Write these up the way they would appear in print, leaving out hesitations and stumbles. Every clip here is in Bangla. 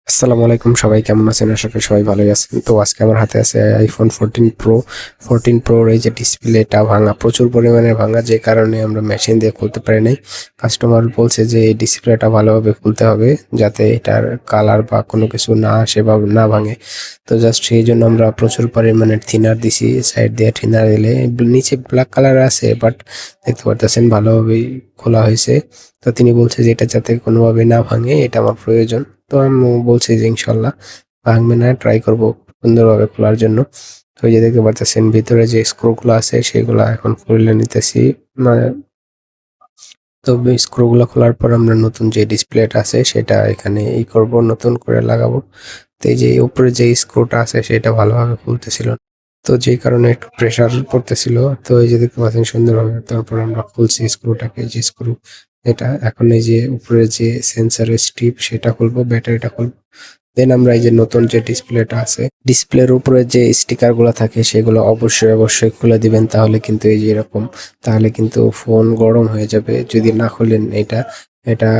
আসসালামু আলাইকুম, সবাই কেমন আছেন? আশা করি সবাই ভালোই আছেন। তো আজকে আমার হাতে আছে আইফোন 14 প্রোর এই যে ডিসপ্লেটা ভাঙা, প্রচুর পরিমাণে ভাঙা, যে কারণে আমরা মেশিন দিয়ে খুলতে পারি নাই। কাস্টমার বলছে যে এই ডিসপ্লেটা ভালোভাবে খুলতে হবে, যাতে এটার কালার বা কোনো কিছু না আসে বা না ভাঙে। তো জাস্ট সেই জন্য আমরা প্রচুর পরিমাণে থিনার দিছি, সাইড দিয়ে থিনার দিলে নিচে ব্ল্যাক কালার আছে, বাট দেখতে পারতেছেন ভালোভাবেই খোলা হয়েছে। তো তিনি বলছে যে এটা যাতে কোনোভাবে না ভাঙে, এটা আমার প্রয়োজন। তো আমি বলছি যে ইনশাল্লাহ ভাঙবে না, ট্রাই করব সুন্দরভাবে খোলার জন্য। তো এই যে দেখতে পারতেছেন ভিতরে যে স্ক্রুগুলো আছে সেগুলা এখন খুলে নিতেছি। মানে তো স্ক্রুগুলো খোলার পর আমরা নতুন যে ডিসপ্লেটা আছে সেটা এখানে করব, নতুন করে লাগাবো। তো এই যে উপরে যে স্ক্রুটা আছে সেটা ভালোভাবে খুলতেছিল না। তো যেই কারণে একটু প্রেসার পড়তেছিল। তো এই যে দেখতে পাচ্ছেন সুন্দরভাবে তারপর আমরা খুলছি স্ক্রুটাকে, যে স্ক্রু এটা এখন এই যে উপরে যে সেন্সরের স্ট্রিপ সেটা খুলবো, ব্যাটারিটা খুলবো। দেন আমরা এই যে নতুন যে ডিসপ্লেটা আছে, ডিসপ্লের উপরে যে স্টিকার গুলো থাকে সেগুলো অবশ্যই খুলে দিবেন, তাহলে কিন্তু এই যে এরকম, তাহলে কিন্তু ফোন গরম হয়ে যাবে যদি না খুলেন। এটা এটা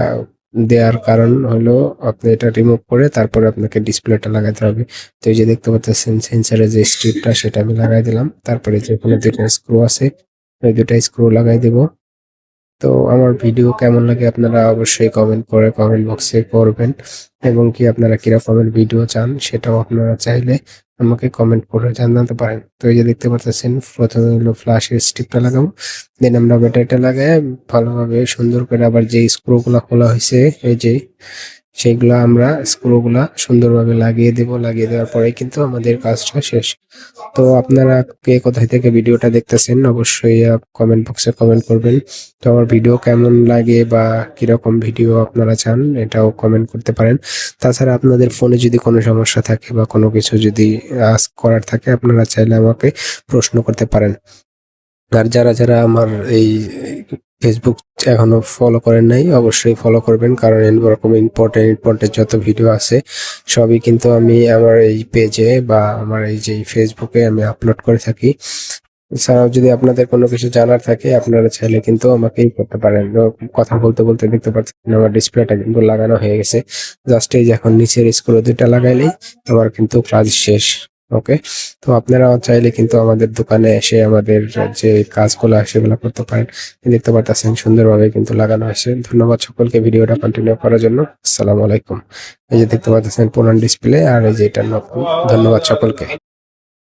দেওয়ার কারণ হলো আপনি এটা রিমুভ করে তারপরে আপনাকে ডিসপ্লেটা লাগাতে হবে। তো এই যে দেখতে পাচ্ছেন সেন্সরের যে স্ট্রিপটা সেটা আমি লাগাই দিলাম, তারপরে যে কোনো দুটো স্ক্রু আছে ওই দুটা স্ক্রু লাগাই দিব। তো আমার ভিডিও কেমন লাগে আপনারা অবশ্যই কমেন্ট বক্সে করবেন, এবং কি আপনারা কিরকমের ভিডিও চান সেটাও আপনারা চাইলে আমাকে কমেন্ট করে জানাতে পারেন। তো এই যে দেখতে পাচ্ছেন প্রথমে হলো ফ্ল্যাশের স্ট্রিপটা লাগাবো, দেন আমরা ব্যাটারিটা লাগাই ভালোভাবে সুন্দর করে আবার যে স্ক্রুগুলা খোলা হয়েছে এই যে সেইগুলা আমরা স্ক্রুগুলা সুন্দরভাবে লাগিয়ে দেব। লাগিয়ে দেওয়ার পরে কিন্তু আমাদের কাজটা শেষ। তো আপনারা কে কোথায় থেকে ভিডিওটা দেখতেছেন অবশ্যই কমেন্ট বক্সে কমেন্ট করবেন। তো আমার ভিডিও কেমন লাগে বা কিরকম ভিডিও আপনারা চান এটাও কমেন্ট করতে পারেন। তাছাড়া আপনাদের ফোনে যদি কোনো সমস্যা থাকে বা কোনো কিছু যদি আস্ক করার থাকে আপনারা চাইলে আমাকে প্রশ্ন করতে পারেন। আর যারা আমার এই ফেসবুক এখনো ফলো করেন নাই অবশ্যই ফলো করবেন, কারণ এরকম ইম্পর্টেন্ট যত ভিডিও আছে সবই কিন্তু আমি আমার এই পেজে বা আমার এই যে ফেসবুকে আমি আপলোড করে থাকি। এছাড়াও যদি আপনাদের কোনো কিছু জানার থাকে আপনারা চাইলে কিন্তু আমাকেই করতে পারেন। তো কথা বলতে বলতে দেখতে পাচ্ছেন আমার ডিসপ্লেটা কিন্তু লাগানো হয়ে গেছে। জাস্ট এই যে এখন নিচের স্ক্রু দুইটা লাগাইলেই আমার কিন্তু কাজ শেষ। ওকে, তো আপনারা চাইলে কিন্তু আমাদের দোকানে এসে আমাদের যে কাজগুলো সেগুলো করতে পারেন। দেখতে পাচ্ছেন সুন্দরভাবে কিন্তু লাগানো হয়েছে। ধন্যবাদ সকলকে ভিডিওটা কন্টিনিউ করার জন্য। আসসালামু আলাইকুম। এই যে দেখতে পাচ্ছেন পুরান ডিসপ্লে আর এই যে এটা নতুন। ধন্যবাদ সকলকে।